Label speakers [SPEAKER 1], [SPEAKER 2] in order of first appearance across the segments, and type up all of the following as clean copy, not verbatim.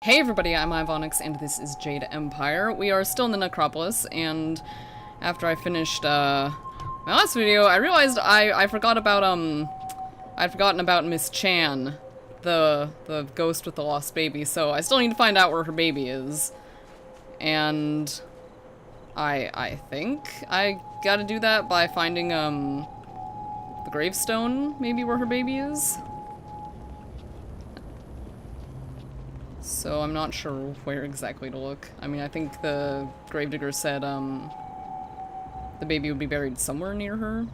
[SPEAKER 1] Hey everybody, I'm Ivonix, and this is Jade Empire. We are still in the Necropolis, and after I finished, my last video, I realized I forgot about, I'd forgotten about Miss Chan, the ghost with the lost baby, so I still need to find out where her baby is. And I think I gotta do that by finding, the gravestone, maybe, where her baby is? So I'm not sure where exactly to look. I mean, I think the gravedigger said, the baby would be buried somewhere near her.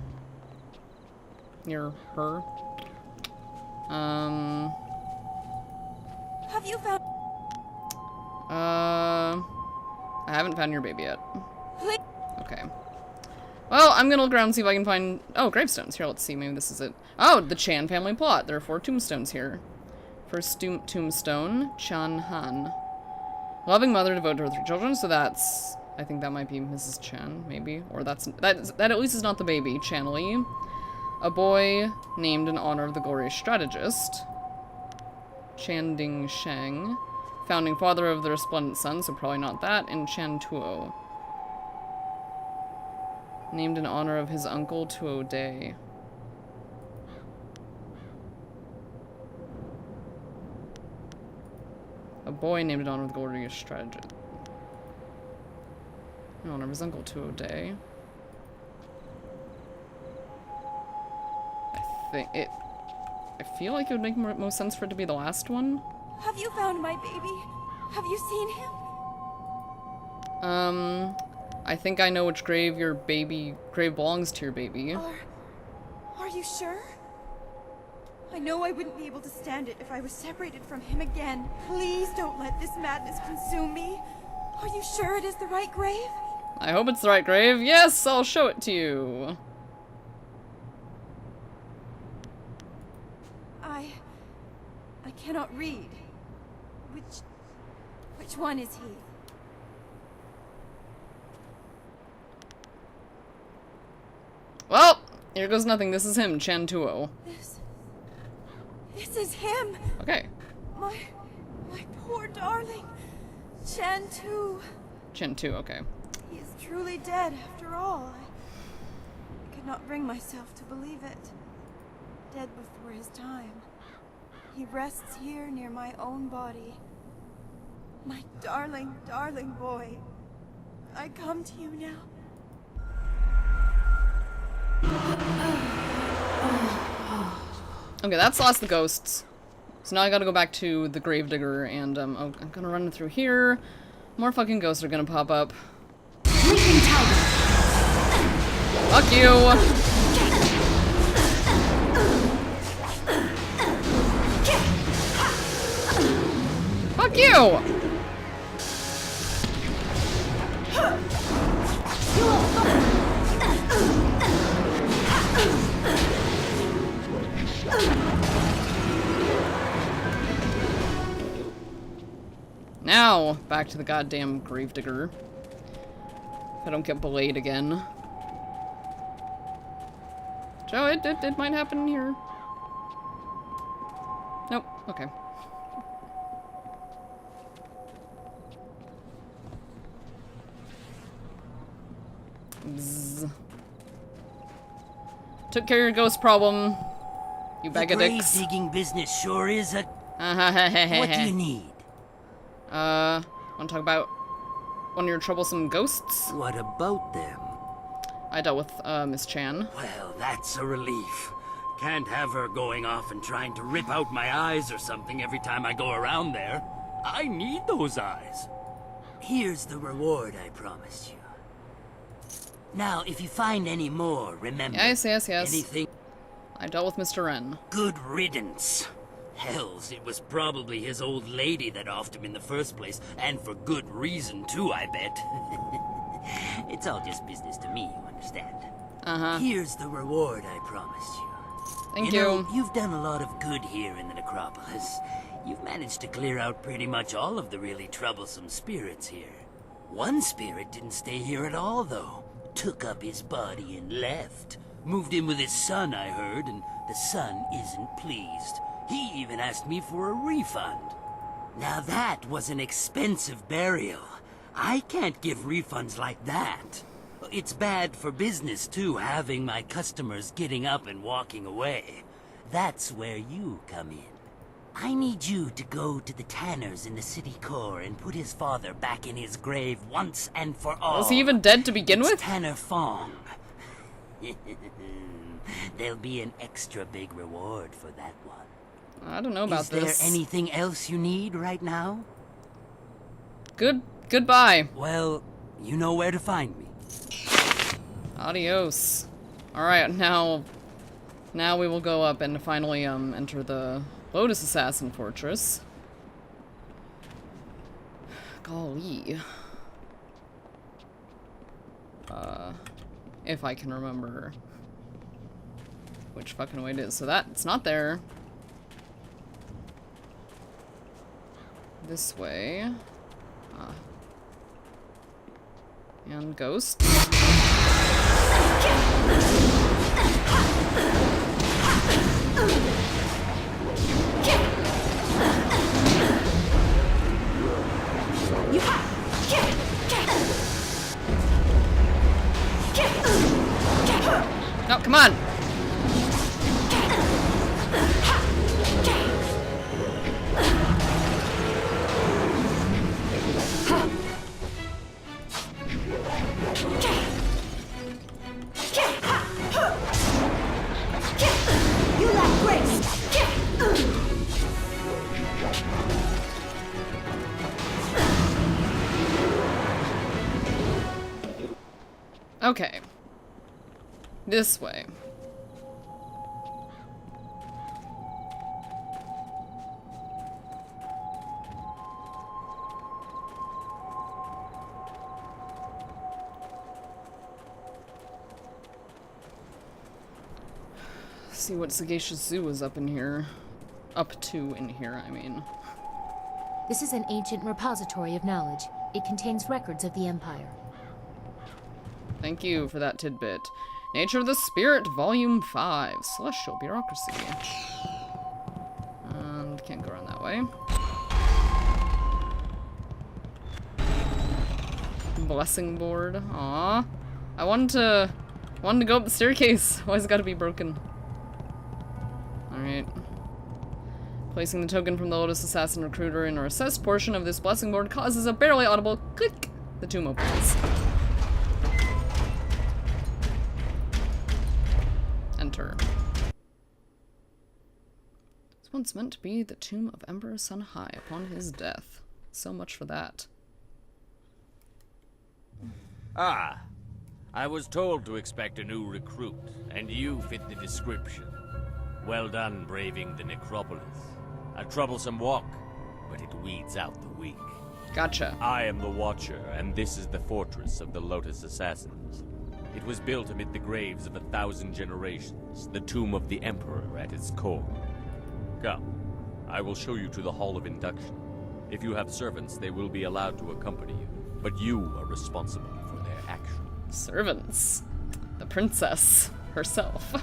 [SPEAKER 1] Near her.
[SPEAKER 2] Have you found...
[SPEAKER 1] I haven't found your baby yet.
[SPEAKER 2] Please.
[SPEAKER 1] Okay. Well, I'm gonna look around and see if I can find... Oh, gravestones. Here, let's see. Maybe this is it. Oh, the Chan family plot. There are 4 tombstones here. First tombstone, Chan Han. Loving mother devoted to her 3 children, so that's... I think that might be Mrs. Chan, maybe. Or that at least is not the baby, Chan Li. A boy named in honor of the glorious strategist, Chan Ding Sheng. Founding father of the resplendent sun, so probably not that, and Chan Tuo. Named in honor of his uncle, Tuo Day. A boy named in honor of the glorious strategist. In honor of his uncle, Tuo Day. I feel like it would make most sense for it to be the last one.
[SPEAKER 2] Have you found my baby? Have you seen him?
[SPEAKER 1] I think I know which grave your grave belongs to your baby.
[SPEAKER 2] Are you sure? I know I wouldn't be able to stand it if I was separated from him again. Please don't let this madness consume me. Are you sure it is the right grave?
[SPEAKER 1] I hope it's the right grave. Yes, I'll show it to you.
[SPEAKER 2] I cannot read. Which one is he?
[SPEAKER 1] Well, here goes nothing. This is him, Chan Tuo.
[SPEAKER 2] This is him.
[SPEAKER 1] Okay.
[SPEAKER 2] My poor darling. Chan Tu.
[SPEAKER 1] Chan Tu, okay.
[SPEAKER 2] He is truly dead after all. I could not bring myself to believe it. Dead before his time. He rests here near my own body. My darling, darling boy. I come to you now.
[SPEAKER 1] Okay, that's lost the ghosts. So now I gotta go back to the gravedigger and, oh, I'm gonna run through here. More fucking ghosts are gonna pop up. Fuck you! Fuck you! Now, back to the goddamn gravedigger. If I don't get belayed again. So it might happen here. Nope, okay. Bzz. Took care of your ghost problem. You bag of dicks.
[SPEAKER 3] Grave digging business sure is a... What do you need?
[SPEAKER 1] Wanna talk about one of your troublesome ghosts?
[SPEAKER 3] What about them?
[SPEAKER 1] I dealt with, Miss Chan.
[SPEAKER 3] Well, that's a relief. Can't have her going off and trying to rip out my eyes or something every time I go around there. I need those eyes. Here's the reward I promised you. Now, if you find any more, remember...
[SPEAKER 1] Yes.
[SPEAKER 3] Anything...
[SPEAKER 1] I dealt with Mr. Ren.
[SPEAKER 3] Good riddance. Hells, it was probably his old lady that offed him in the first place, and for good reason too, I bet. It's all just business to me, you understand?
[SPEAKER 1] Uh-huh.
[SPEAKER 3] Here's the reward I promised you.
[SPEAKER 1] Thank
[SPEAKER 3] You
[SPEAKER 1] you.
[SPEAKER 3] know, you've done a lot of good here in the Necropolis. You've managed to clear out pretty much all of the really troublesome spirits here. One spirit didn't stay here at all, though. Took up his body and left. Moved in with his son, I heard, and the son isn't pleased. He even asked me for a refund. Now that was an expensive burial. I can't give refunds like that. It's bad for business, too, having my customers getting up and walking away. That's where you come in. I need you to go to the tanners in the city core and put his father back in his grave once and for all.
[SPEAKER 1] Was he even dead to begin with?
[SPEAKER 3] Tanner Fong. There'll be an extra big reward for that one.
[SPEAKER 1] I don't know about this.
[SPEAKER 3] Is there anything else you need right now?
[SPEAKER 1] Goodbye.
[SPEAKER 3] Well, you know where to find me.
[SPEAKER 1] Adios. Alright, now we will go up and finally enter the Lotus Assassin Fortress. Golly. If I can remember which fucking way it is. So it's not there. This way. And ghosts. Oh, come on!
[SPEAKER 2] You lack grace.
[SPEAKER 1] Okay. This way. See what Sagacious Zoo is up to in here, I mean.
[SPEAKER 4] This is an ancient repository of knowledge. It contains records of the Empire.
[SPEAKER 1] Thank you for that tidbit. Nature of the Spirit, Volume 5. Celestial Bureaucracy. And can't go around that way. Blessing board. Aw. I wanted to go up the staircase. Why's it gotta be broken? Alright. Placing the token from the Lotus Assassin Recruiter in a recessed portion of this blessing board causes a barely audible click. The tomb opens. Enter. It's once meant to be the tomb of Emperor Sun Hai upon his death. So much for that.
[SPEAKER 5] Ah, I was told to expect a new recruit, and you fit the description. Well done braving the necropolis. A troublesome walk, but it weeds out the weak.
[SPEAKER 1] Gotcha.
[SPEAKER 5] I am the Watcher, and this is the fortress of the Lotus Assassins. It was built amid the graves of 1,000 generations, the tomb of the Emperor at its core. Come, I will show you to the Hall of Induction. If you have servants, they will be allowed to accompany you, but you are responsible for their actions.
[SPEAKER 1] Servants. The princess herself.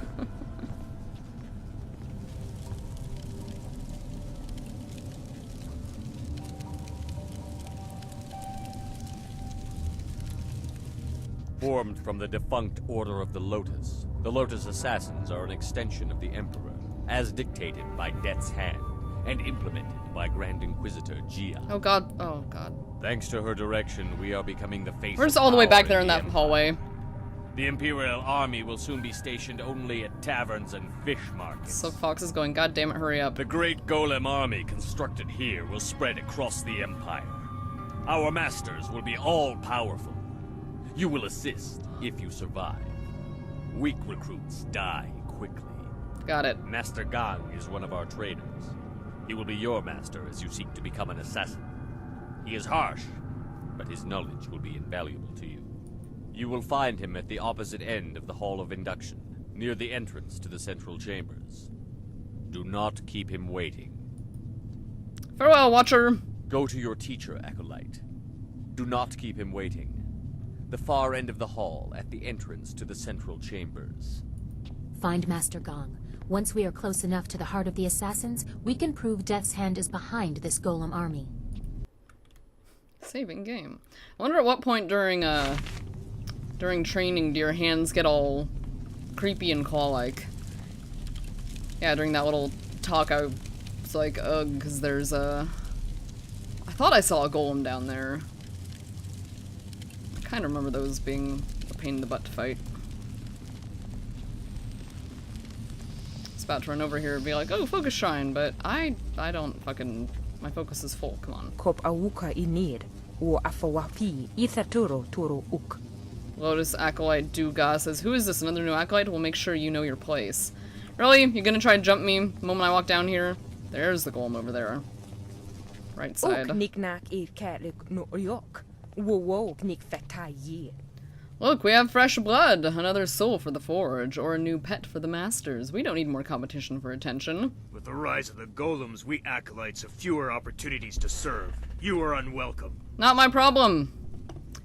[SPEAKER 5] Formed from the defunct Order of the Lotus Assassins are an extension of the Emperor, as dictated by Death's Hand, and implemented by Grand Inquisitor Gia.
[SPEAKER 1] Oh god. Oh god.
[SPEAKER 5] Thanks to her direction, we are becoming the face
[SPEAKER 1] We're just
[SPEAKER 5] of
[SPEAKER 1] all the way
[SPEAKER 5] power
[SPEAKER 1] back there in
[SPEAKER 5] the
[SPEAKER 1] that
[SPEAKER 5] Empire.
[SPEAKER 1] hallway.
[SPEAKER 5] The Imperial Army will soon be stationed only at taverns and fish markets.
[SPEAKER 1] So Fox is going, god damn it, hurry up.
[SPEAKER 5] The great Golem army constructed here will spread across the Empire. Our masters will be all-powerful. You will assist if you survive. Weak recruits die quickly.
[SPEAKER 1] Got it.
[SPEAKER 5] Master Gang is one of our trainers. He will be your master as you seek to become an assassin. He is harsh, but his knowledge will be invaluable to you. You will find him at the opposite end of the Hall of Induction, near the entrance to the central chambers. Do not keep him waiting.
[SPEAKER 1] Farewell, Watcher.
[SPEAKER 5] Go to your teacher, Acolyte. Do not keep him waiting. The far end of the hall at the entrance to the central chambers.
[SPEAKER 4] Find Master Gong. Once we are close enough to the heart of the assassins, we can prove Death's Hand is behind this golem army.
[SPEAKER 1] Saving game. I wonder at what point during training do your hands get all creepy and claw-like. Yeah, during that little talk I was like, ugh, because there's a... I thought I saw a golem down there. I kind of remember those being a pain in the butt to fight. It's about to run over here and be like, oh, focus shine, but I don't fucking... My focus is full, come on.
[SPEAKER 6] Kop awuka inir, o afawapi ithaturo turo uk.
[SPEAKER 1] Lotus Acolyte Duga says, who is this? Another new acolyte? We'll make sure you know your place. Really? You gonna try to jump me the moment I walk down here? There's the golem over there. Right side.
[SPEAKER 6] Uk niknak ir katlik no yok. Wo knik fetai ye.
[SPEAKER 1] Look, we have fresh blood. Another soul for the forge, or a new pet for the masters. We don't need more competition for attention.
[SPEAKER 7] With the rise of the golems, we acolytes have fewer opportunities to serve. You are unwelcome.
[SPEAKER 1] Not my problem.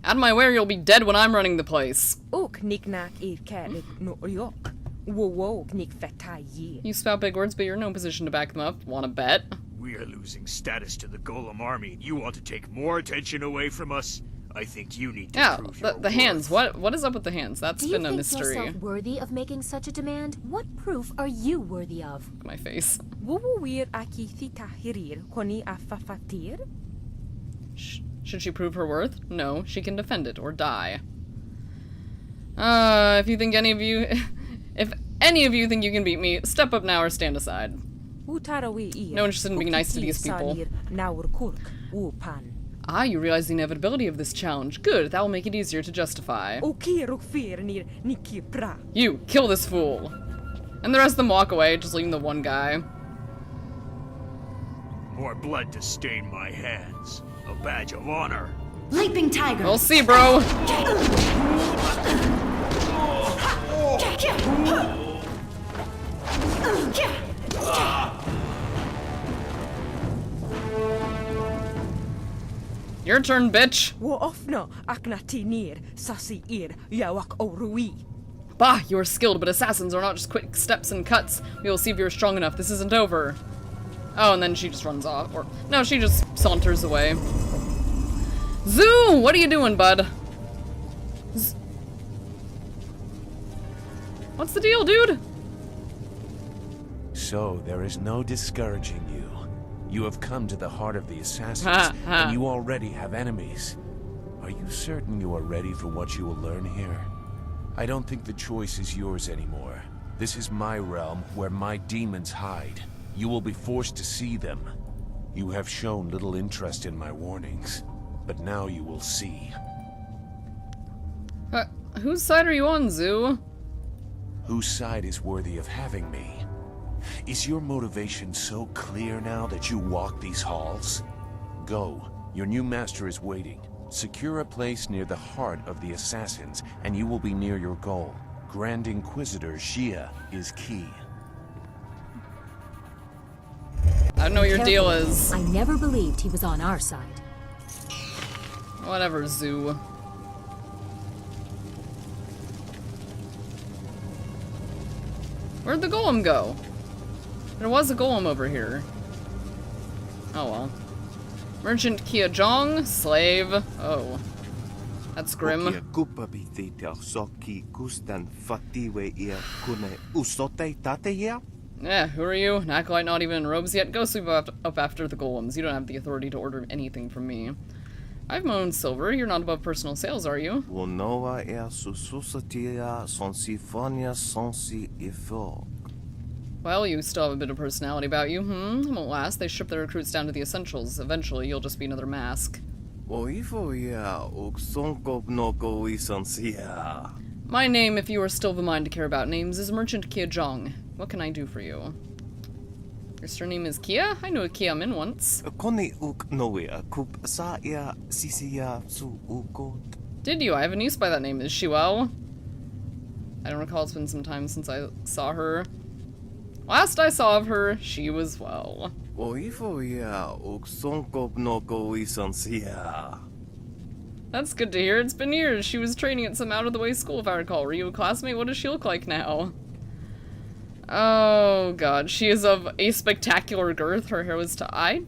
[SPEAKER 1] Out of my way, or you'll be dead when I'm running the place.
[SPEAKER 6] Uk niknak ir katlik no yok. Wo knik fetai ye.
[SPEAKER 1] You spout big words, but you're in no position to back them up. Want to bet?
[SPEAKER 7] We are losing status to the golem army, and you want to take more attention away from us? I think you need to
[SPEAKER 1] Yeah,
[SPEAKER 7] prove your
[SPEAKER 1] the hands.
[SPEAKER 7] worth.
[SPEAKER 1] What is up with the hands? That's been a mystery.
[SPEAKER 4] Do you think yourself worthy of making such a demand? What proof are you worthy of?
[SPEAKER 1] My face.
[SPEAKER 6] Wo wir aki thitahirir koni afafatir?
[SPEAKER 1] Should she prove her worth? No, she can defend it or die. If you think any of you... If any of you think you can beat me, step up now or stand aside. No interest in being nice to these people. Ah, you realize the inevitability of this challenge. Good, that will make it easier to justify. You, kill this fool. And the rest of them walk away, just leaving the one guy.
[SPEAKER 7] More blood to stain my hands. A badge of honor.
[SPEAKER 8] Leaping tiger.
[SPEAKER 1] We'll see, bro. Your turn, bitch. Bah, you are skilled, but assassins are not just quick steps and cuts. We will see if you're strong enough. This isn't over. Oh, and then she just runs off. Or no, she just saunters away. Zoo! What are you doing, bud? What's the deal, dude?
[SPEAKER 9] So, there is no discouraging you. You have come to the heart of the assassins, and you already have enemies. Are you certain you are ready for what you will learn here? I don't think the choice is yours anymore. This is my realm, where my demons hide. You will be forced to see them. You have shown little interest in my warnings, but now you will see.
[SPEAKER 1] Whose side are you on, Zoo?
[SPEAKER 9] Whose side is worthy of having me? Is your motivation so clear now that you walk these halls? Go. Your new master is waiting. Secure a place near the heart of the assassins, and you will be near your goal. Grand Inquisitor Xia is key.
[SPEAKER 1] I don't know what your deal is.
[SPEAKER 4] I never believed he was on our side.
[SPEAKER 1] Whatever, Zoo. Where'd the golem go? There was a golem over here. Oh well. Merchant Kia Jong, slave. Oh. That's grim. Yeah, who are you? An acolyte not even in robes yet? Go sleep up after the golems. You don't have the authority to order anything from me. I have my own silver. You're not above personal sales, are you? Well, you still have a bit of personality about you, It won't last. They strip their recruits down to the essentials. Eventually, you'll just be another mask. My name, if you are still of a mind to care about names, is Merchant Kia Jong. What can I do for you? Your surname is Kia? I knew a Kia Min once. Did you? I have a niece by that name. Is she well? I don't recall. It's been some time since I saw her. Last I saw of her, she was well. That's good to hear. It's been years. She was training at some out-of-the-way school, if I recall. Were you a classmate? What does she look like now? Oh god, she is of a spectacular girth. Her hair was I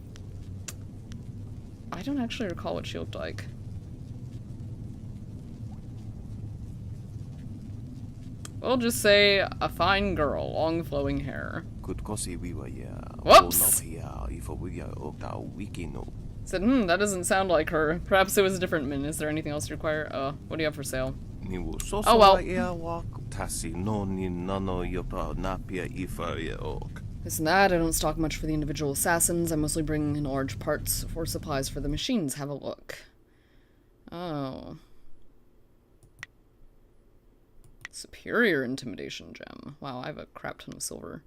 [SPEAKER 1] don't actually recall what she looked like. We'll just say a fine girl, long flowing hair. Whoops! Said, that doesn't sound like her. Perhaps it was a different min. Is there anything else you require? What do you have for sale? Oh well. Isn't that? I don't stock much for the individual assassins. I mostly bring in large parts for supplies for the machines. Have a look. Oh. Superior intimidation gem. Wow, I have a crap ton of silver.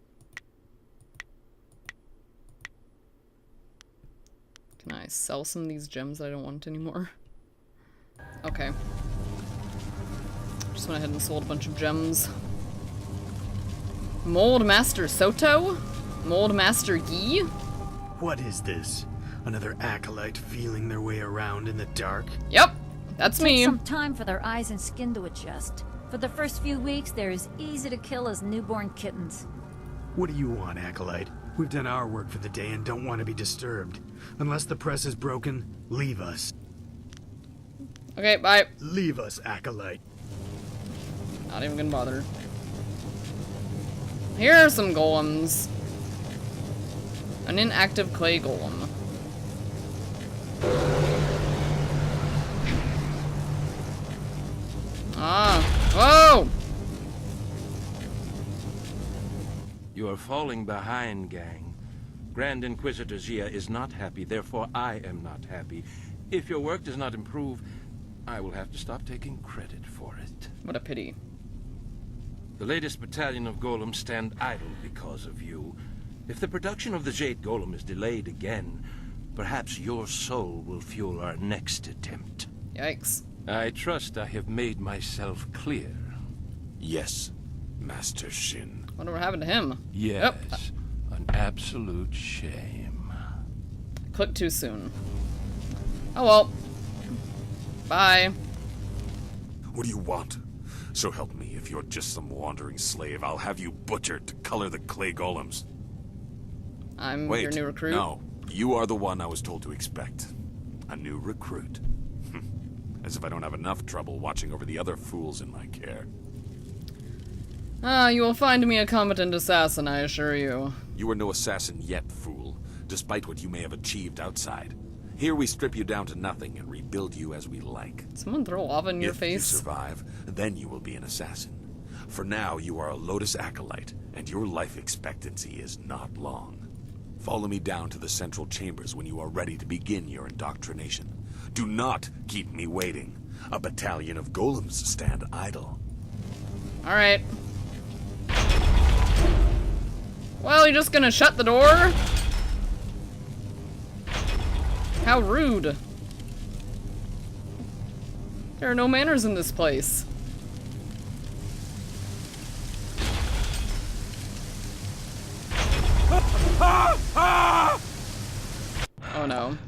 [SPEAKER 1] Can I sell some of these gems that I don't want anymore? Okay. Just went ahead and sold a bunch of gems. Mold Master Soto? Mold Master Yi?
[SPEAKER 8] What is this? Another acolyte feeling their way around in the dark?
[SPEAKER 1] Yep, that's me.
[SPEAKER 10] Take some time for their eyes and skin to adjust. For the first few weeks, they're as easy to kill as newborn kittens.
[SPEAKER 8] What do you want, acolyte? We've done our work for the day and don't want to be disturbed. Unless the press is broken, leave us.
[SPEAKER 1] Okay, bye.
[SPEAKER 8] Leave us, acolyte.
[SPEAKER 1] Not even gonna bother. Here are some golems. An inactive clay golem. Ah. Whoa!
[SPEAKER 11] You are falling behind, gang. Grand Inquisitor Xia is not happy, therefore I am not happy. If your work does not improve, I will have to stop taking credit for it.
[SPEAKER 1] What a pity.
[SPEAKER 11] The latest battalion of golems stand idle because of you. If the production of the Jade golem is delayed again, perhaps your soul will fuel our next attempt.
[SPEAKER 1] Yikes.
[SPEAKER 11] I trust I have made myself clear.
[SPEAKER 9] Yes, Master Shin.
[SPEAKER 1] Wonder what happened to him.
[SPEAKER 11] Yes, an absolute shame.
[SPEAKER 1] Clicked too soon. Oh well. Bye.
[SPEAKER 9] What do you want? So help me, if you're just some wandering slave, I'll have you butchered to color the clay golems.
[SPEAKER 1] I'm your new recruit?
[SPEAKER 9] No, you are the one I was told to expect. A new recruit. As if I don't have enough trouble watching over the other fools in my care.
[SPEAKER 1] Ah, you will find me a competent assassin, I assure you.
[SPEAKER 9] You are no assassin yet, fool, despite what you may have achieved outside. Here we strip you down to nothing and rebuild you as we like.
[SPEAKER 1] Someone throw lava in your face?
[SPEAKER 9] If you survive, then you will be an assassin. For now, you are a Lotus acolyte, and your life expectancy is not long. Follow me down to the central chambers when you are ready to begin your indoctrination. Do not keep me waiting. A battalion of golems stand idle.
[SPEAKER 1] Alright. Well, you're just gonna shut the door? How rude. There are no manners in this place. Oh no.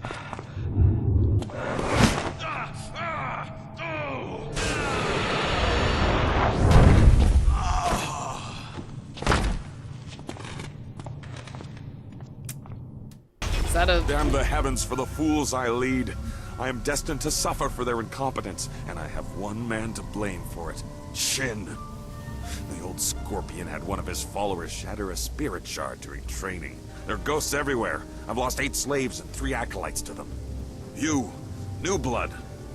[SPEAKER 1] Is that a...
[SPEAKER 9] Damn the heavens for the fools I lead. I am destined to suffer for their incompetence, and I have one man to blame for it. Shin. The old scorpion had one of his followers shatter a spirit shard during training. There are ghosts everywhere. I've lost 8 slaves and 3 acolytes to them. You, new blood,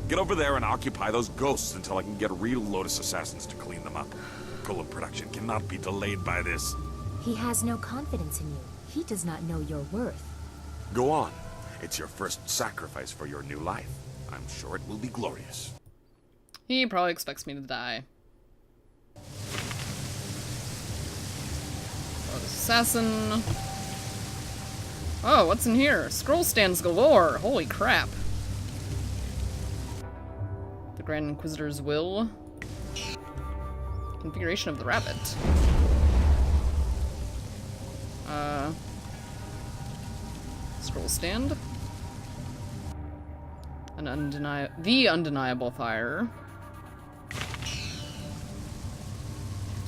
[SPEAKER 9] get over there and occupy those ghosts until I can get real Lotus assassins to clean them up. Golem production cannot be delayed by this.
[SPEAKER 4] He has no confidence in you. He does not know your worth.
[SPEAKER 9] Go on. It's your first sacrifice for your new life. I'm sure it will be glorious.
[SPEAKER 1] He probably expects me to die. Lotus assassin. Oh, what's in here? Scroll stands galore. Holy crap. The Grand Inquisitor's will. Configuration of the rabbit. Scroll stand. The undeniable fire.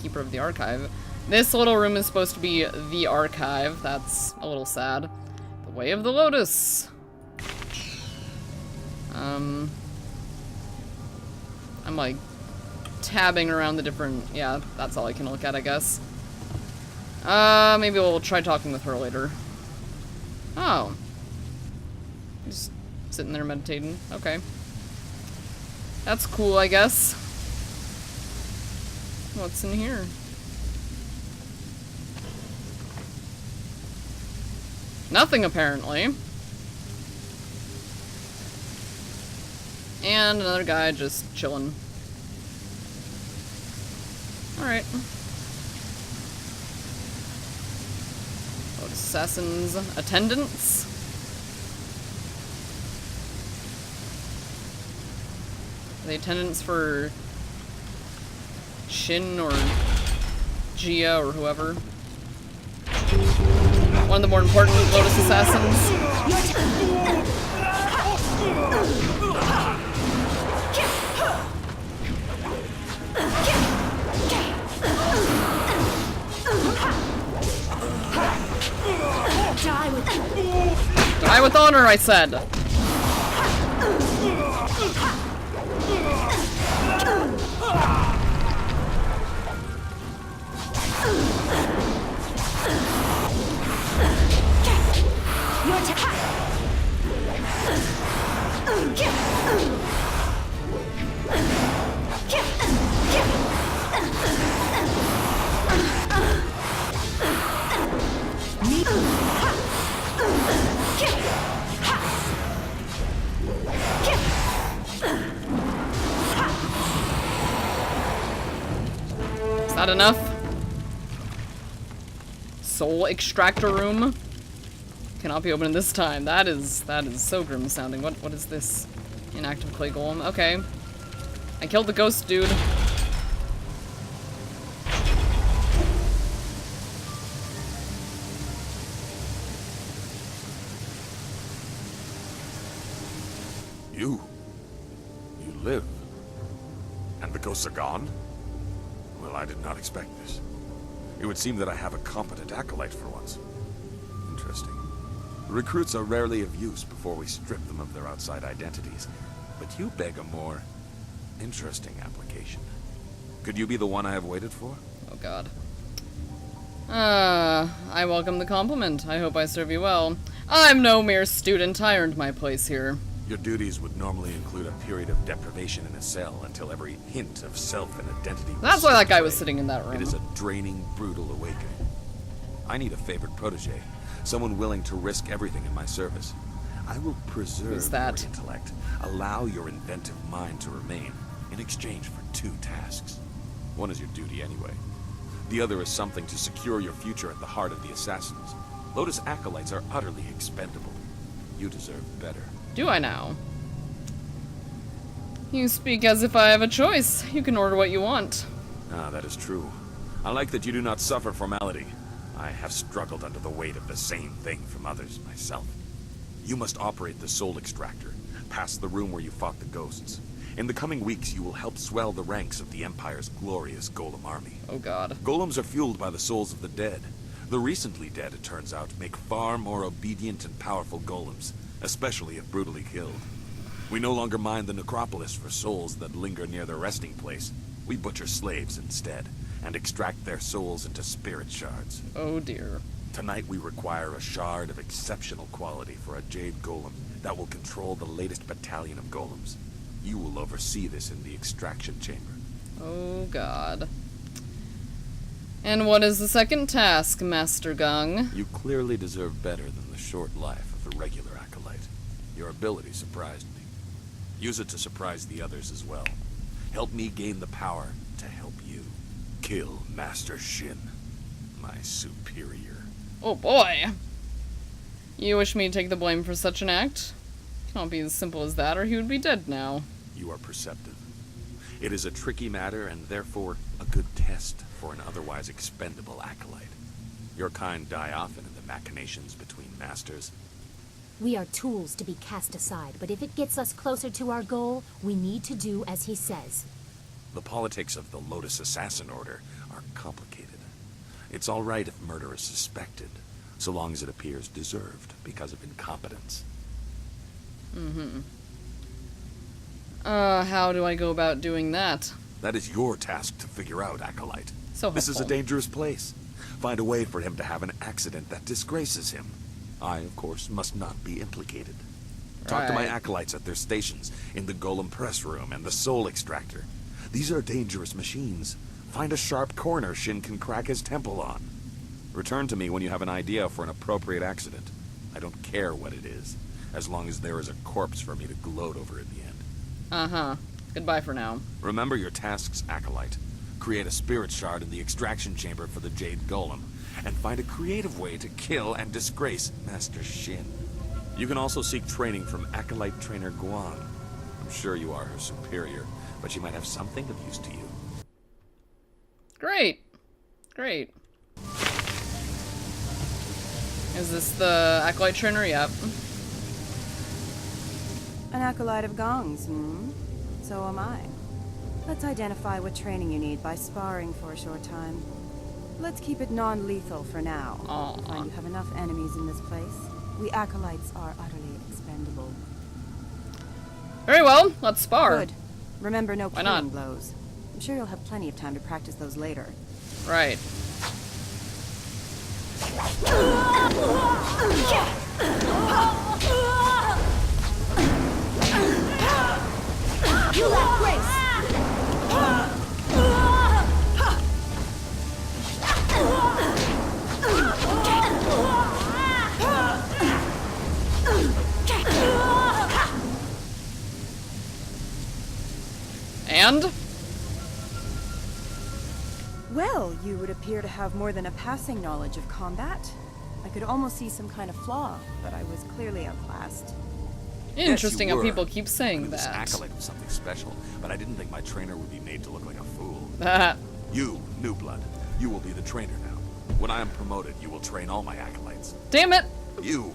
[SPEAKER 1] Keeper of the archive. This little room is supposed to be the archive. That's a little sad. The Way of the Lotus. I'm like tabbing around the different, yeah, that's all I can look at, I guess. Maybe we'll try talking with her later. Oh. Just sitting there meditating. Okay. That's cool, I guess. What's in here? Nothing, apparently. And another guy just chilling. Alright. Lotus Assassin's attendants. Are they attendants for Shin or Gia or whoever? One of the more important Lotus Assassins. Die with honor, I said. Is that enough? Soul extractor room cannot be opened this time. That is so grim sounding. What is this? Inactive clay golem. Okay. I killed the ghost dude.
[SPEAKER 9] You live. And the ghosts are gone? Well, I did not expect this. It would seem that I have a competent acolyte for once. Interesting. Recruits are rarely of use before we strip them of their outside identities. But you beg a more interesting application. Could you be the one I have waited for?
[SPEAKER 1] Oh god. I welcome the compliment. I hope I serve you well. I'm no mere student. I earned my place here.
[SPEAKER 9] Your duties would normally include a period of deprivation in a cell until every hint of self and identity was
[SPEAKER 1] That's why that guy
[SPEAKER 9] stripped
[SPEAKER 1] was
[SPEAKER 9] away.
[SPEAKER 1] sitting in that room.
[SPEAKER 9] It is a draining, brutal awakening. I need a favored protege, someone willing to risk everything in my service. I will preserve
[SPEAKER 1] Who's that?
[SPEAKER 9] your intellect, allow your inventive mind to remain, in exchange for 2 tasks. One is your duty anyway. The other is something to secure your future at the heart of the Assassins. Lotus acolytes are utterly expendable. You deserve better.
[SPEAKER 1] Do I now? You speak as if I have a choice. You can order what you want.
[SPEAKER 9] Ah, that is true. I like that you do not suffer formality. I have struggled under the weight of the same thing from others myself. You must operate the soul extractor, past the room where you fought the ghosts. In the coming weeks, you will help swell the ranks of the Empire's glorious golem army.
[SPEAKER 1] Oh god.
[SPEAKER 9] Golems are fueled by the souls of the dead. The recently dead, it turns out, make far more obedient and powerful golems, especially if brutally killed. We no longer mind the necropolis for souls that linger near their resting place. We butcher slaves instead, and extract their souls into spirit shards.
[SPEAKER 1] Oh dear.
[SPEAKER 9] Tonight we require a shard of exceptional quality for a Jade golem that will control the latest battalion of golems. You will oversee this in the extraction chamber.
[SPEAKER 1] Oh god. And what is the second task, Master Gung?
[SPEAKER 9] You clearly deserve better than the short life of the regular acolyte. Your ability surprised me. Use it to surprise the others as well. Help me gain the power to help you. Kill Master Shin, my superior.
[SPEAKER 1] Oh boy. You wish me to take the blame for such an act? Can't be as simple as that, or he would be dead now.
[SPEAKER 9] You are perceptive. It is a tricky matter, and therefore a good test for an otherwise expendable acolyte. Your kind die often in the machinations between masters.
[SPEAKER 4] We are tools to be cast aside, but if it gets us closer to our goal, we need to do as he says.
[SPEAKER 9] The politics of the Lotus Assassin Order are complicated.
[SPEAKER 12] It's all right if murder is suspected, so long as it appears deserved because of incompetence.
[SPEAKER 1] Mm-hmm. How do I go about doing that?
[SPEAKER 12] That is your task to figure out, Acolyte.
[SPEAKER 1] So
[SPEAKER 12] this is a
[SPEAKER 1] helpful.
[SPEAKER 12] dangerous place. Find a way for him to have an accident that disgraces him. I, of course, must not be implicated. Talk to my
[SPEAKER 1] Right.
[SPEAKER 12] acolytes at their stations, in the Golem Press Room and the Soul Extractor. These are dangerous machines. Find a sharp corner Shin can crack his temple on. Return to me when you have an idea for an appropriate accident. I don't care what it is, as long as there is a corpse for me to gloat over in the end.
[SPEAKER 1] Uh-huh. Goodbye for now.
[SPEAKER 12] Remember your tasks, Acolyte. Create a spirit shard in the extraction chamber for the Jade Golem, and find a creative way to kill and disgrace Master Shin. You can also seek training from Acolyte Trainer Guan. I'm sure you are her superior, but she might have something of use to you.
[SPEAKER 1] Great. Great. Is this the Acolyte Trainer? Yep.
[SPEAKER 2] An acolyte of Gong's, hmm? So am I. Let's identify what training you need by sparring for a short time. Let's keep it non-lethal for now.
[SPEAKER 1] Aw.
[SPEAKER 2] Find you have enough enemies in this place. We acolytes are utterly expendable.
[SPEAKER 1] Very well. Let's spar.
[SPEAKER 2] Good. Remember, no
[SPEAKER 1] Why
[SPEAKER 2] killing
[SPEAKER 1] not?
[SPEAKER 2] blows. I'm sure you'll have plenty of time to practice those later.
[SPEAKER 1] Right.
[SPEAKER 2] You lack grace!
[SPEAKER 1] And?
[SPEAKER 2] Well, you would appear to have more than a passing knowledge of combat. I could almost see some kind of flaw, but I was clearly outclassed.
[SPEAKER 1] Interesting
[SPEAKER 12] Yes, you
[SPEAKER 1] how
[SPEAKER 12] were.
[SPEAKER 1] people keep saying
[SPEAKER 12] This
[SPEAKER 1] that.
[SPEAKER 12] Acolyte was something special, but I didn't think my trainer would be made to look like a fool.
[SPEAKER 1] Ah.
[SPEAKER 12] You, New Blood, you will be the trainer now. When I am promoted, you will train all my acolytes.
[SPEAKER 1] Damn it!
[SPEAKER 12] You,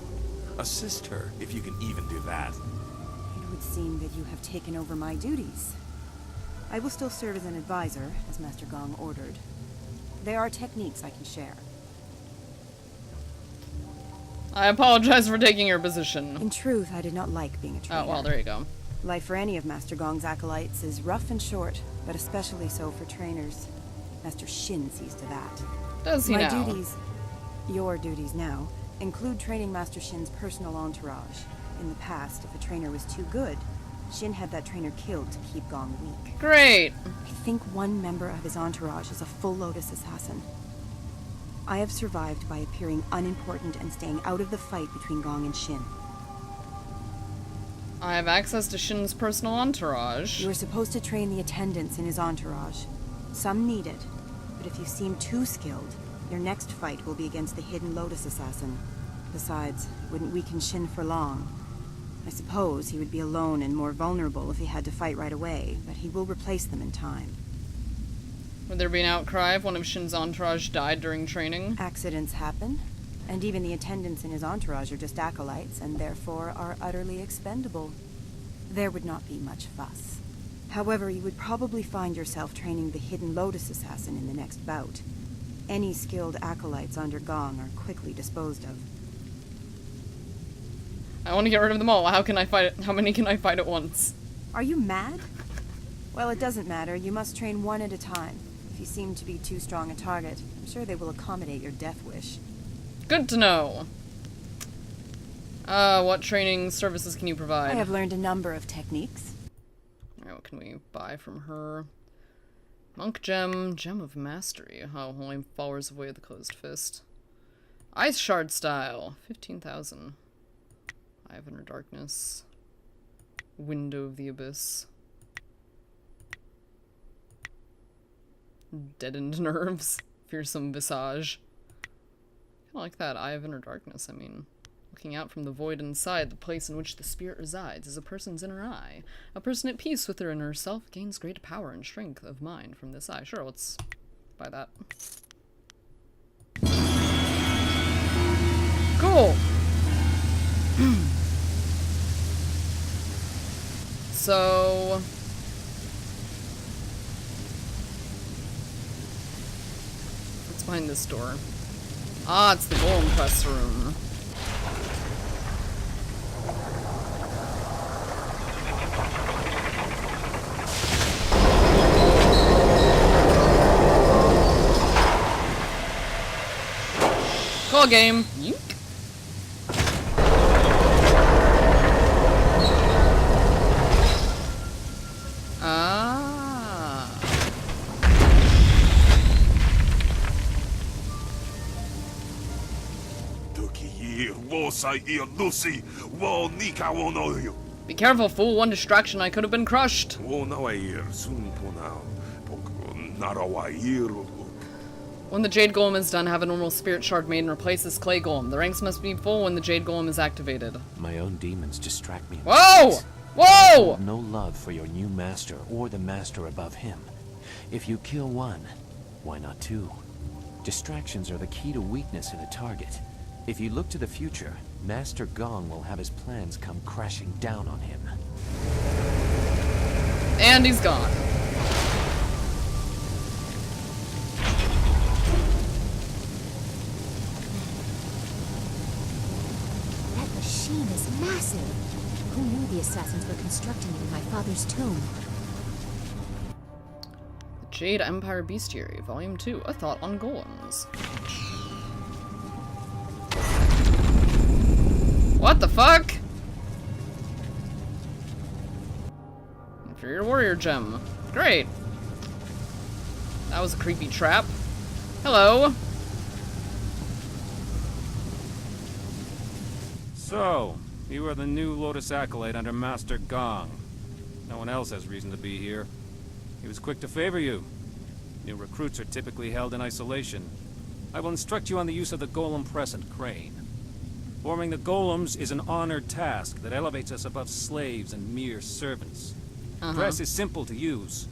[SPEAKER 12] assist her, if you can even do that.
[SPEAKER 2] It would seem that you have taken over my duties. I will still serve as an advisor, as Master Gong ordered. There are techniques I can share.
[SPEAKER 1] I apologize for taking your position.
[SPEAKER 2] In truth, I did not like being a trainer.
[SPEAKER 1] Oh, well, there you go.
[SPEAKER 2] Life for any of Master Gong's acolytes is rough and short, but especially so for trainers. Master Shin sees to that.
[SPEAKER 1] Does he
[SPEAKER 2] My
[SPEAKER 1] now?
[SPEAKER 2] duties, your duties now, include training Master Shin's personal entourage. In the past, if a trainer was too good, Shin had that trainer killed to keep Gong weak.
[SPEAKER 1] Great.
[SPEAKER 2] I think one member of his entourage is a full Lotus assassin. I have survived by appearing unimportant and staying out of the fight between Gong and Shin.
[SPEAKER 1] I have access to Shin's personal entourage.
[SPEAKER 2] You are supposed to train the attendants in his entourage. Some need it, but if you seem too skilled, your next fight will be against the hidden Lotus assassin. Besides, it wouldn't weaken Shin for long. I suppose he would be alone and more vulnerable if he had to fight right away, but he will replace them in time.
[SPEAKER 1] Would there be an outcry if one of Shin's entourage died during training?
[SPEAKER 2] Accidents happen, and even the attendants in his entourage are just acolytes, and therefore are utterly expendable. There would not be much fuss. However, you would probably find yourself training the hidden Lotus assassin in the next bout. Any skilled acolytes under Gong are quickly disposed of.
[SPEAKER 1] I want to get rid of them all. How can I fight it? How many can I fight at once?
[SPEAKER 2] Are you mad? Well, it doesn't matter. You must train one at a time. If you seem to be too strong a target, I'm sure they will accommodate your death wish.
[SPEAKER 1] Good to know. What training services can you provide?
[SPEAKER 2] I have learned a number of techniques.
[SPEAKER 1] Alright, what can we buy from her? Monk gem, gem of mastery. Oh, only followers of Way of the Closed Fist. Ice shard style, 15,000. Eye of Inner Darkness. Window of the Abyss. Deadened nerves. Fearsome visage. Kinda like that, Eye of Inner Darkness, I mean. Looking out from the void inside, the place in which the spirit resides is a person's inner eye. A person at peace with their inner self gains great power and strength of mind from this eye. Sure, let's buy that. Cool! So... let's behind this door? Ah, it's the golem press room. Cool game. Yeek. Ah. Be careful, fool. One distraction, I could have been crushed. When the Jade Golem is done, have a normal Spirit Shard made and replace this Clay Golem. The ranks must be full when the Jade Golem is activated.
[SPEAKER 9] My own demons distract me.
[SPEAKER 1] Whoa! Whoa!
[SPEAKER 9] I have no love for your new master or the master above him. If you kill one, why not two? Distractions are the key to weakness in a target. If you look to the future, Master Gong will have his plans come crashing down on him.
[SPEAKER 1] And he's gone.
[SPEAKER 4] That machine is massive. Who knew the assassins were constructing it in my father's tomb?
[SPEAKER 1] The Jade Empire Bestiary, Volume 2, A Thought on Golems. What the fuck? Inferior Warrior Gem. Great. That was a creepy trap. Hello.
[SPEAKER 13] So, you are the new Lotus Acolyte under Master Gong. No one else has reason to be here. He was quick to favor you. New recruits are typically held in isolation. I will instruct you on the use of the Golem Press and Crane. Forming the golems is an honored task that elevates us above slaves and mere servants. Press is simple to use.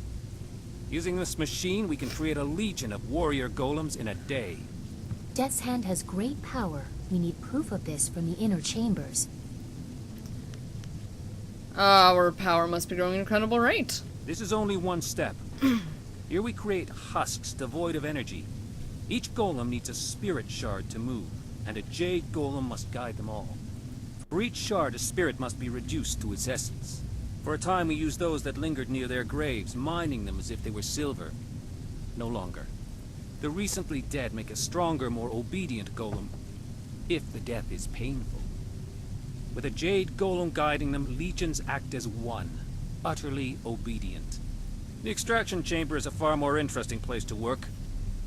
[SPEAKER 13] Using this machine, we can create a legion of warrior golems in a day.
[SPEAKER 4] Death's Hand has great power. We need proof of this from the inner chambers.
[SPEAKER 1] Our power must be growing at an incredible rate.
[SPEAKER 13] This is only one step. Here we create husks devoid of energy. Each golem needs a spirit shard to move, and a Jade Golem must guide them all. For each shard, a spirit must be reduced to its essence. For a time, we used those that lingered near their graves, mining them as if they were silver. No longer. The recently dead make a stronger, more obedient golem, if the death is painful. With a Jade Golem guiding them, legions act as one, utterly obedient. The extraction chamber is a far more interesting place to work.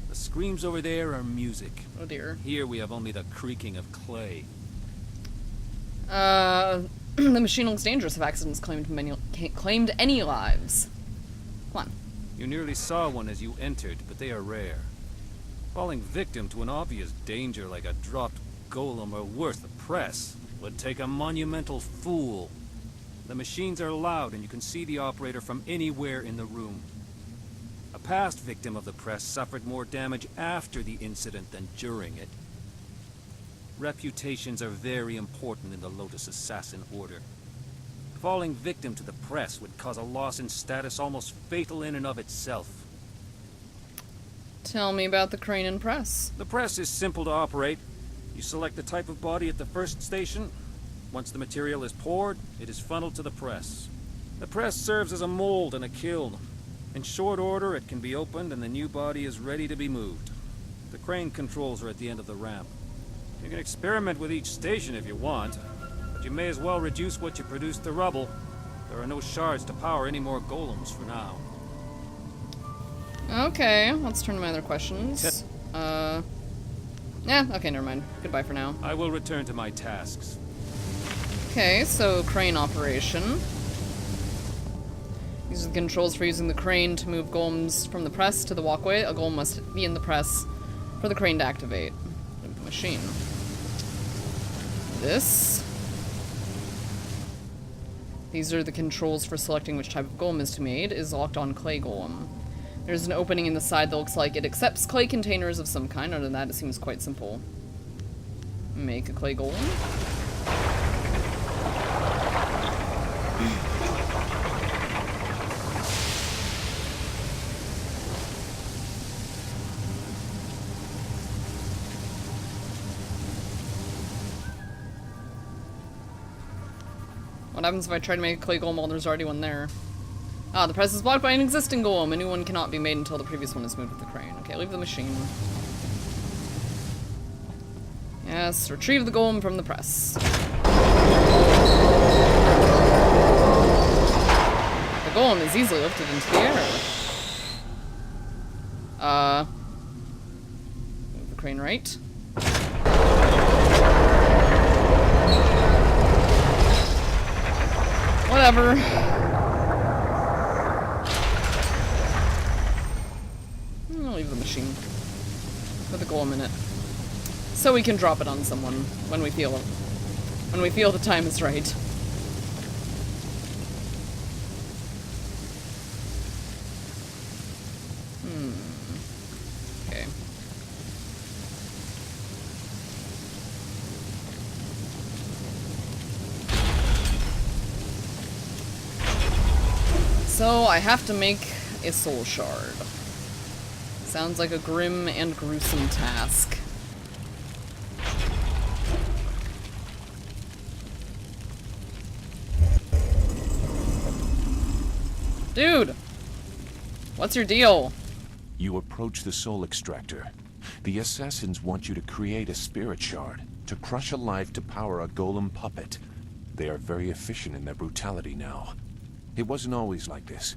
[SPEAKER 13] The screams over there are music.
[SPEAKER 1] Oh dear.
[SPEAKER 13] Here we have only the creaking of clay.
[SPEAKER 1] The machine looks dangerous if accidents claimed any lives. Come on.
[SPEAKER 13] You nearly saw one as you entered, but they are rare. Falling victim to an obvious danger like a dropped golem or worse, the press, would take a monumental fool. The machines are loud and you can see the operator from anywhere in the room. A past victim of the press suffered more damage after the incident than during it. Reputations are very important in the Lotus Assassin Order. Falling victim to the press would cause a loss in status almost fatal in and of itself.
[SPEAKER 1] Tell me about the crane and press.
[SPEAKER 13] The press is simple to operate. You select the type of body at the first station. Once the material is poured, it is funneled to the press. The press serves as a mold and a kiln. In short order, it can be opened and the new body is ready to be moved. The crane controls are at the end of the ramp. You can experiment with each station if you want, but you may as well reduce what you produce to rubble. There are no shards to power any more golems for now.
[SPEAKER 1] Okay, let's turn to my other questions. Yeah, okay, never mind. Goodbye for now.
[SPEAKER 13] I will return to my tasks.
[SPEAKER 1] Okay, so crane operation. These are the controls for using the crane to move golems from the press to the walkway. A golem must be in the press for the crane to activate the machine. These are the controls for selecting which type of golem is to be made. Is locked on clay golem. There's an opening in the side that looks like it accepts clay containers of some kind. Other than that, it seems quite simple. Make a clay golem. What happens if I try to make a clay golem while there's already one there? Ah, the press is blocked by an existing golem. A new one cannot be made until the previous one is moved with the crane. Okay, leave the machine. Yes, retrieve the golem from the press. The golem is easily lifted into the air. Move the crane right. Whatever. I'll leave the machine. Put the golem in it. So we can drop it on someone when we feel the time is right. Okay. So I have to make a soul shard. Sounds like a grim and gruesome task. Dude! What's your deal?
[SPEAKER 9] You approach the soul extractor. The assassins want you to create a spirit shard, to crush alive to power a golem puppet. They are very efficient in their brutality now. It wasn't always like this.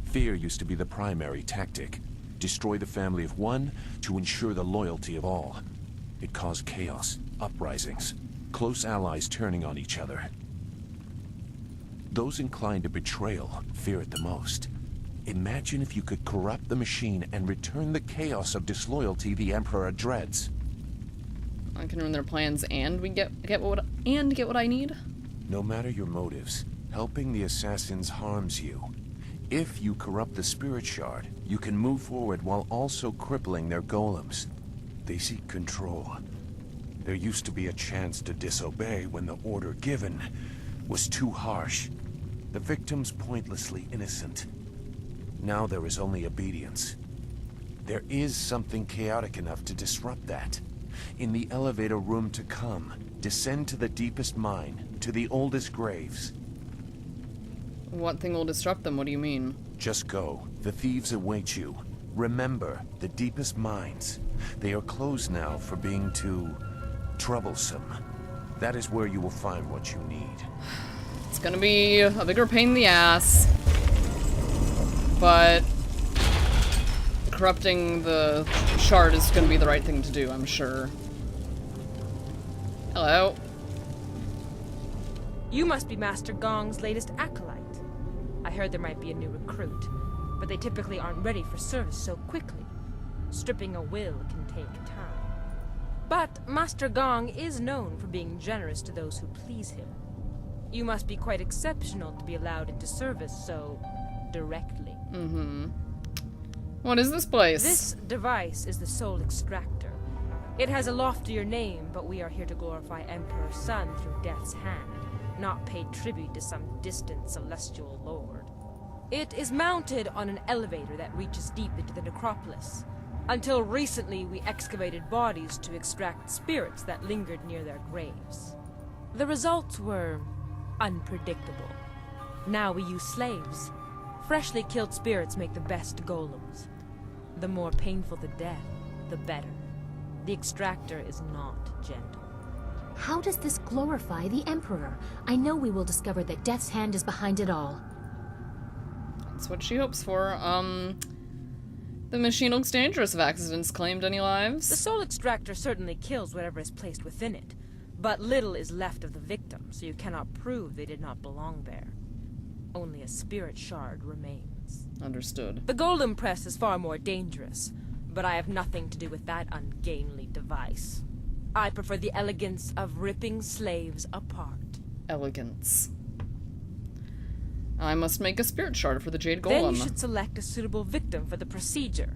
[SPEAKER 9] Fear used to be the primary tactic. Destroy the family of one to ensure the loyalty of all. It caused chaos, uprisings, close allies turning on each other. Those inclined to betrayal fear it the most. Imagine if you could corrupt the machine and return the chaos of disloyalty the Emperor dreads.
[SPEAKER 1] I can ruin their plans and get what I need?
[SPEAKER 9] No matter your motives, helping the assassins harms you. If you corrupt the spirit shard, you can move forward while also crippling their golems. They seek control. There used to be a chance to disobey when the order given was too harsh. The victims pointlessly innocent. Now there is only obedience. There is something chaotic enough to disrupt that. In the elevator room to come, descend to the deepest mine, to the oldest graves.
[SPEAKER 1] What thing will disrupt them? What do you mean?
[SPEAKER 9] Just go. The thieves await you. Remember, the deepest mines. They are closed now for being too troublesome. That is where you will find what you need.
[SPEAKER 1] It's gonna be a bigger pain in the ass. But corrupting the shard is gonna be the right thing to do, I'm sure. Hello.
[SPEAKER 6] You must be Master Gong's latest acolyte. I heard there might be a new recruit, but they typically aren't ready for service so quickly. Stripping a will can take time. But Master Gong is known for being generous to those who please him. You must be quite exceptional to be allowed into service so directly.
[SPEAKER 1] Mm-hmm. What is this place?
[SPEAKER 6] This device is the Soul Extractor. It has a loftier name, but we are here to glorify Emperor Sun through Death's hand, not pay tribute to some distant celestial lord. It is mounted on an elevator that reaches deep into the necropolis. Until recently, we excavated bodies to extract spirits that lingered near their graves. The results were unpredictable. Now we use slaves. Freshly killed spirits make the best golems. The more painful the death, the better. The extractor is not gentle.
[SPEAKER 4] How does this glorify the Emperor? I know we will discover that Death's hand is behind it all.
[SPEAKER 1] That's what she hopes for. The machine looks dangerous if accidents claimed any lives.
[SPEAKER 6] The soul extractor certainly kills whatever is placed within it, but little is left of the victim, so you cannot prove they did not belong there. Only a spirit shard remains.
[SPEAKER 1] Understood.
[SPEAKER 6] The golem press is far more dangerous, but I have nothing to do with that ungainly device. I prefer the elegance of ripping slaves apart.
[SPEAKER 1] Elegance. I must make a spirit shard for the Jade Golem.
[SPEAKER 6] Then you should select a suitable victim for the procedure.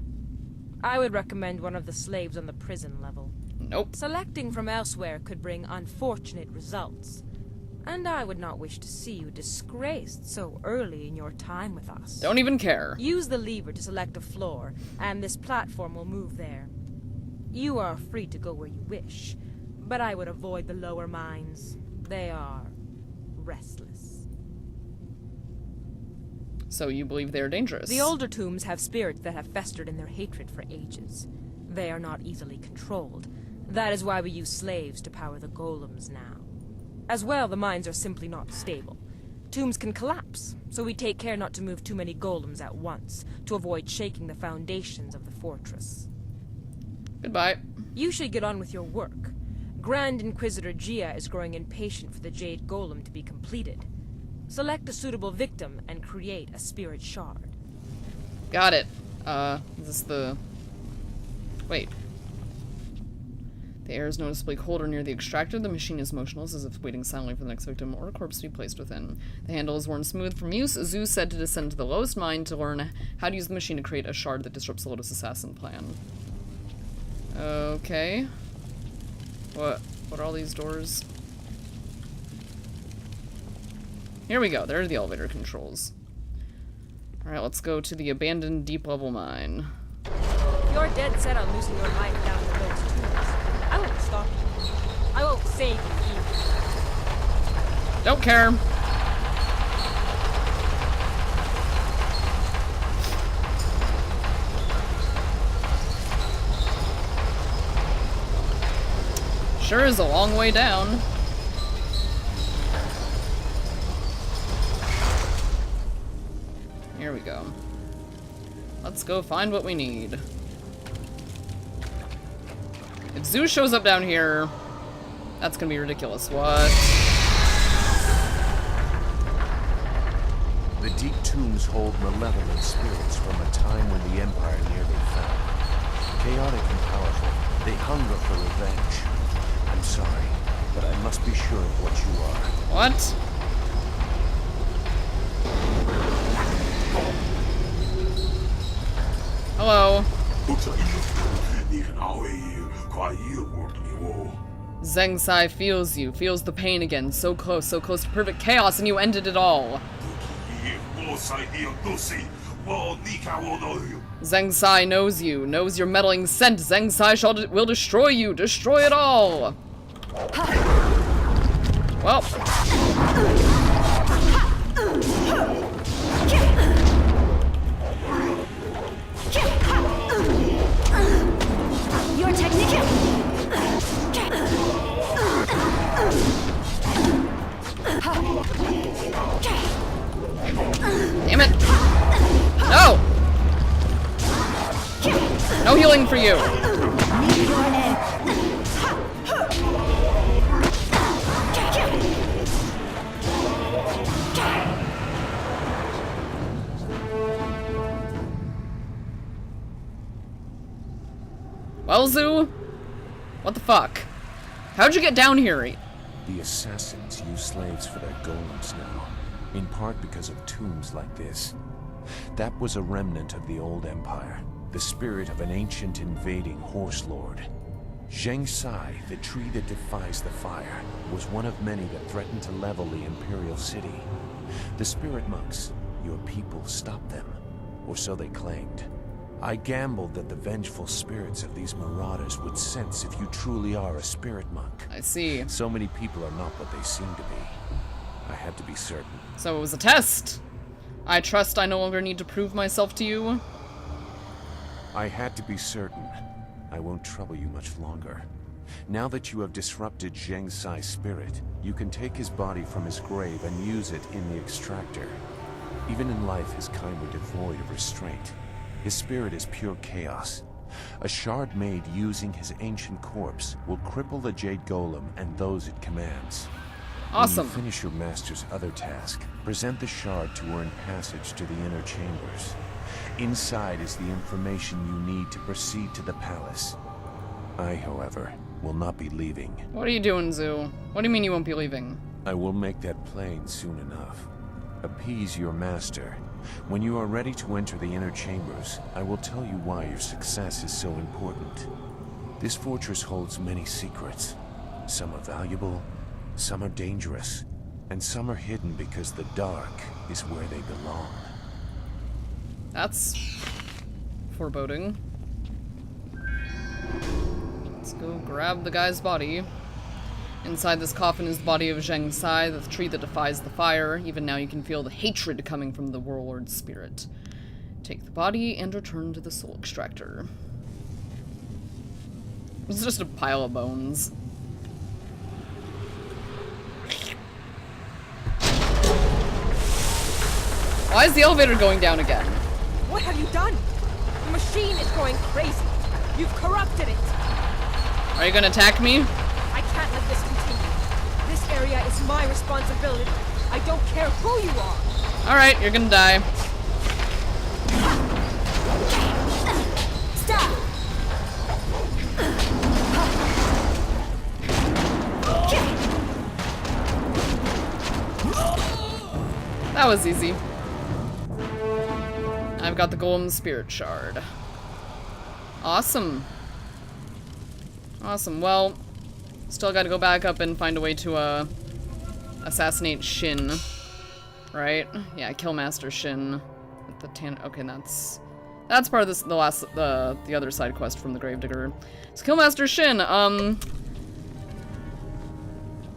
[SPEAKER 6] I would recommend one of the slaves on the prison level.
[SPEAKER 1] Nope.
[SPEAKER 6] Selecting from elsewhere could bring unfortunate results. And I would not wish to see you disgraced so early in your time with us.
[SPEAKER 1] Don't even care.
[SPEAKER 6] Use the lever to select a floor, and this platform will move there. You are free to go where you wish, but I would avoid the lower mines. They are restless.
[SPEAKER 1] So you believe they are dangerous?
[SPEAKER 6] The older tombs have spirits that have festered in their hatred for ages. They are not easily controlled. That is why we use slaves to power the golems now. As well, the mines are simply not stable. Tombs can collapse, so we take care not to move too many golems at once, to avoid shaking the foundations of the fortress.
[SPEAKER 1] Goodbye.
[SPEAKER 6] You should get on with your work. Grand Inquisitor Gia is growing impatient for the Jade Golem to be completed. Select a suitable victim and create a spirit shard.
[SPEAKER 1] Got it. Is this the... Wait. The air is noticeably colder near the extractor. The machine is motionless, as if waiting silently for the next victim or corpse to be placed within. The handle is worn smooth from use. Zeus said to descend to the lowest mine to learn how to use the machine to create a shard that disrupts the Lotus Assassin plan. Okay. What are all these doors? Here we go. There are the elevator controls. Alright, let's go to the abandoned deep-level mine.
[SPEAKER 6] You're dead set on losing your life down in those tombs. I won't stop you. I won't save you either.
[SPEAKER 1] Don't care. Sure is a long way down. Here we go. Let's go find what we need. If Zeus shows up down here, that's gonna be ridiculous. What?
[SPEAKER 9] The deep tombs hold malevolent spirits from a time when the Empire nearly fell. Chaotic and powerful, they hunger for revenge. I'm sorry, but I must be sure of what you are.
[SPEAKER 1] What? Hello. Zheng Sai feels you, feels the pain again, so close to perfect chaos, and you ended it all. Zheng Sai knows you, knows your meddling scent. Zheng Sai will destroy you, destroy it all. Well.
[SPEAKER 10] Your technique.
[SPEAKER 1] Damn it. No. No healing for you. Well, Zoo? What the fuck? How'd you get down here?
[SPEAKER 9] The assassins use slaves for their golems now, in part because of tombs like this. That was a remnant of the old empire, the spirit of an ancient invading horse lord. Zheng Sai, the tree that defies the fire, was one of many that threatened to level the imperial city. The spirit monks, your people, stopped them, or so they claimed. I gambled that the vengeful spirits of these marauders would sense if you truly are a spirit monk.
[SPEAKER 1] I see.
[SPEAKER 9] So many people are not what they seem to be. I had to be certain.
[SPEAKER 1] So it was a test. I trust I no longer need to prove myself to you.
[SPEAKER 9] I had to be certain. I won't trouble you much longer. Now that you have disrupted Zheng Sai's spirit, you can take his body from his grave and use it in the extractor. Even in life, his kind were devoid of restraint. His spirit is pure chaos. A shard made using his ancient corpse will cripple the Jade Golem and those it commands.
[SPEAKER 1] Awesome.
[SPEAKER 9] When you finish your master's other task, present the shard to earn passage to the inner chambers. Inside is the information you need to proceed to the palace. I, however, will not be leaving.
[SPEAKER 1] What are you doing, Zoo? What do you mean you won't be leaving?
[SPEAKER 9] I will make that plain soon enough. Appease your master. When you are ready to enter the inner chambers, I will tell you why your success is so important. This fortress holds many secrets. Some are valuable, some are dangerous, and some are hidden because the dark is where they belong.
[SPEAKER 1] That's foreboding. Let's go grab the guy's body. Inside this coffin is the body of Zheng Sai, the tree that defies the fire. Even now you can feel the hatred coming from the warlord's spirit. Take the body and return to the soul extractor. It's just a pile of bones. Why is the elevator going down again?
[SPEAKER 6] What have you done? The machine is going crazy. You've corrupted it.
[SPEAKER 1] Are you gonna attack me?
[SPEAKER 6] I can't let this continue. This area is my responsibility. I don't care who you are.
[SPEAKER 1] Alright, you're gonna die.
[SPEAKER 10] Stop!
[SPEAKER 1] That was easy. I've got the golem spirit shard. Awesome. Awesome. Well, still gotta go back up and find a way to, assassinate Shin. Right? Yeah, kill Master Shin. With the okay, that's part of this, the other side quest from the Gravedigger. So kill Master Shin,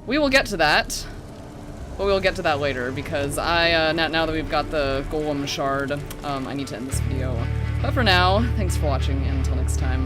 [SPEAKER 1] we will get to that. But we'll get to that later, because now that we've got the golem shard, I need to end this video. But for now, thanks for watching, and until next time.